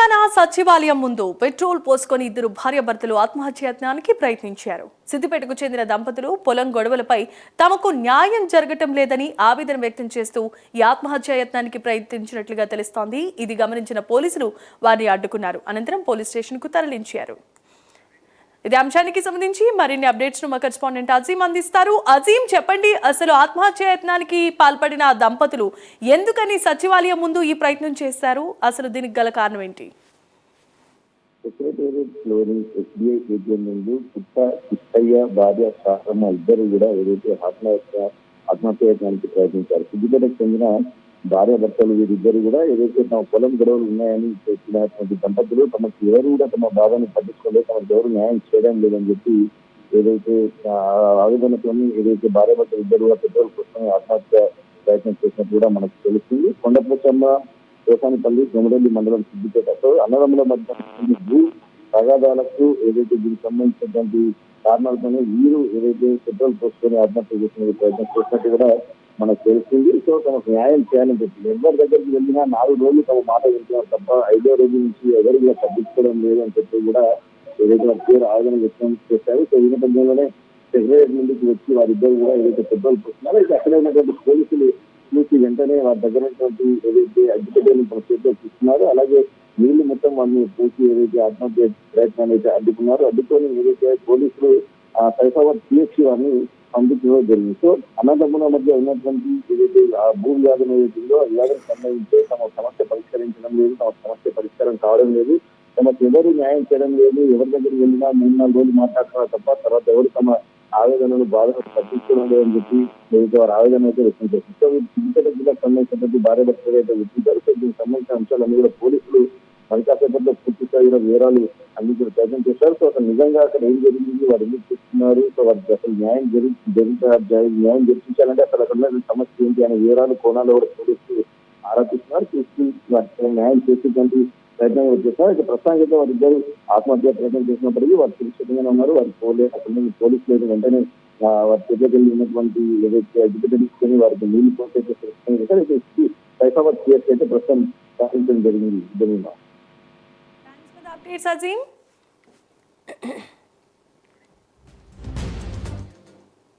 తెలంగాణ సచివాలయం ముందు పెట్రోల్ పోసుకొని ఇద్దరు భార్యాభర్తలు ఆత్మహత్యాయత్నానికి ప్రయత్నించారు. సిద్దిపేటకు చెందిన దంపతులు పొలం గొడవలపై తమకు న్యాయం జరగటం లేదని ఆవేదన వ్యక్తం చేస్తూ ఈ ఆత్మహత్యాయత్నానికి ప్రయత్నించినట్లుగా తెలుస్తోంది. ఇది గమనించిన పోలీసులు వారిని అడ్డుకున్నారు. అనంతరం పోలీస్ స్టేషన్కు తరలించారు. ఇదే అంశానికి సంబంధించి మరిన్ని అప్డేట్స్ ను మా కరెస్పాండెంట్ అజీం అందిస్తారు. అజీం, చెప్పండి, అసలు ఆత్మహత్యాయత్నానికి పాల్పడిన దంపతులు ఎందుకని సచివాలయం ముందు ఈ ప్రయత్నం చేశారు? అసలు దీనికి గల కారణం ఏంటి? సెక్రటేరియట్లోని ఎస్బీఐ ఏటీఎం ముందు పుట్ట కిట్టయ్య భార్య శాస్త్రమ్మ ఇద్దరు కూడా ఏదైతే ఆత్మహత్యాయత్నానికి ప్రయత్నించారు. సిద్దిపేటకు చెందిన భార్య భర్తలు వీరిద్దరు కూడా ఏదైతే తమ పొలం గొడవలు ఉన్నాయని చెప్పినటువంటి దంపతులు తమకు ఎవరు కూడా తమ బాధను పట్టించుకోలేదు, తమకు ఎవరు న్యాయం చేయడం లేదని చెప్పి ఏదైతే ఆవేదనతో ఏదైతే భార్య భర్తలు ఇద్దరు కూడా పెట్రోల్ కోసం ఆత్మహత్య ప్రయత్నం చేసినట్టు కూడా మనకు తెలుస్తుంది. కొండపోచమ్మ కోసానిపల్లి గమరెల్లి మండలం సిద్దిపేటతో అన్నదమ్ముల మధ్య భూ తగాదాలకు ఏదైతే దీనికి సంబంధించినటువంటి కారణాలతోనే వీరు ఏదైతే పెట్రోల్ పోసుకొని ఆత్మహత్య చేసిన ప్రయత్నం చేసినట్టు కూడా మనకు తెలుస్తుంది. సో తమకు న్యాయం చేయాలని చెప్పింది. ఎవరి దగ్గరికి వెళ్ళినా 4 రోజులు తమ మాట వింటున్నారు తప్ప 5వ రోజు నుంచి ఎవరు కూడా పట్టించుకోవడం లేదు అని చెప్పి కూడా ఏదైతే వారి పేరు ఆవేదన వ్యక్తం చేశారు. సో ఈ నేపథ్యంలోనే సెక్రటేరియట్ ముందుకు వచ్చి వారిద్దరు కూడా ఏదైతే పెట్రోల్ పోస్తున్నారో అయితే అక్కడ ఉన్నటువంటి పోలీసులు చూసి వెంటనే వారి దగ్గర ఉన్నటువంటి ఏదైతే అడ్డుకట్టేని తమ చేతిలో చూస్తున్నారు. అలాగే నీళ్లు మొత్తం వారిని పూసి ఏదైతే ఆత్మహత్య ప్రయత్నాన్ని అయితే అడ్డుకున్నారు. అడ్డుకొని ఏదైతే పోలీసులు సైఫాబాద్ పిహెచ్సి వారిని పంపించడం జరిగింది. సో అన్నదమ్ముల మధ్య ఉన్నటువంటి ఏదైతే ఆ భూ వివాదం ఏదైతుందో ఆ వివాదం సంబంధించి తమ సమస్య పరిష్కరించడం లేదు, తమ సమస్య పరిష్కారం కావడం లేదు, తమకు ఎవరు న్యాయం చేయడం లేదు, ఎవరి దగ్గరికి వెళ్ళినా 3-4 రోజులు మాట్లాడుతున్నారు తప్ప తర్వాత ఎవరు తమ ఆవేదనలు బాధలు పట్టించుకోవడం లేదని చెప్పి ఏదైతే వారి ఆవేదన అయితే వ్యక్తం చేస్తుంది. సో సిద్దిపేట జిల్లాకు సంబంధించినటువంటి భార్య భర్తలు అయితే గుర్తించారు. సో దీనికి సంబంధించిన అంశాలన్నీ కూడా పోలీసులు మరికాసేపట్లో పూర్తి స్థాయిలో వివరాలు అందించిన ప్రయత్నం చేశారు. సో అసలు నిజంగా అక్కడ ఏం జరిగింది, వారు ఎందుకు చేస్తున్నారు, సో వారికి అసలు న్యాయం న్యాయం జరిపించాలంటే అసలు అక్కడ సమస్య ఏంటి అనే వివరాలు కోణాలు కూడా పోలీసులు ఆరాధిస్తున్నారు. చూసి వారికి న్యాయం చేసేటువంటి ప్రయత్నం చేస్తారు. అయితే ప్రస్తుతానికి వారిద్దరు ఆత్మహత్య ప్రయత్నం చేసినప్పటికీ వారు సురక్షితంగానే ఉన్నారు. వారి అక్కడ పోలీసులు అయితే వెంటనే వారి చేతికి ఉన్నటువంటి ఏదైతే అడ్డుకట్ట తీసుకొని వారికి నీళ్లు పోతే సురక్షితంగా చేశారు. అయితే సైఫాబాద్ కేసు అయితే ప్రస్తుతం సాధించడం జరిగింది. Updates, Azim.